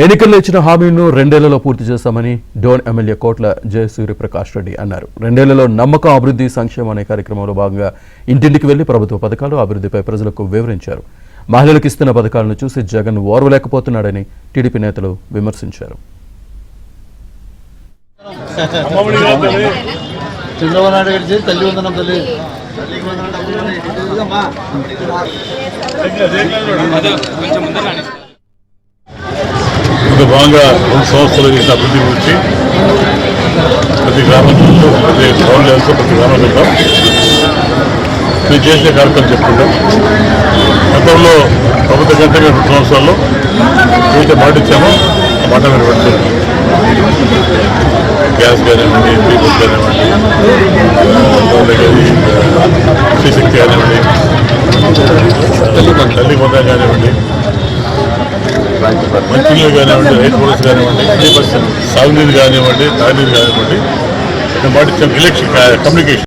ఎన్నికల్లో ఇచ్చిన హామీలను 2 ఏళ్లలో పూర్తి చేస్తామని డోన్ ఎమ్మెల్యే కోట్ల జయసూర్యప్రకాష్ రెడ్డి అన్నారు. 2 ఏళ్లలో నమ్మకం అభివృద్ధి సంక్షేమం అనే కార్యక్రమంలో భాగంగా ఇంటింటికి వెళ్లి ప్రభుత్వ పథకాలు అభివృద్ధిపై ప్రజలకు వివరించారు. మహిళలకు ఇస్తున్న పథకాలను చూసి జగన్ ఓర్వలేకపోతున్నాడని టీడీపీ నేతలు విమర్శించారు. ఇందులో భాగంగా 2 సంవత్సరాలు చేసిన అభివృద్ధి గురించి ప్రతి గ్రామంలో ప్రతి గ్రౌండ్ లెవెల్తో ప్రతి గ్రామంలో మేము చేసే కార్యక్రమం చెప్పుకుంటాం. గతంలో ప్రభుత్వ గంటగా 2 సంవత్సరాల్లో ఏదైతే మాట ఇచ్చామో ఆ మాట మీద పడుతుంది. గ్యాస్ కానివ్వండి, డీజిల్ కానివ్వండి, శక్తి కానివ్వండి, తల్లి పొందా కానివ్వండి, మంచినీళ్ళు కానివ్వండి, రైతు భరోసా కానివ్వండి, సాగునీరు కానివ్వండి, తాగునీరు కానివ్వండి, మాట ఇచ్చాము. Election communication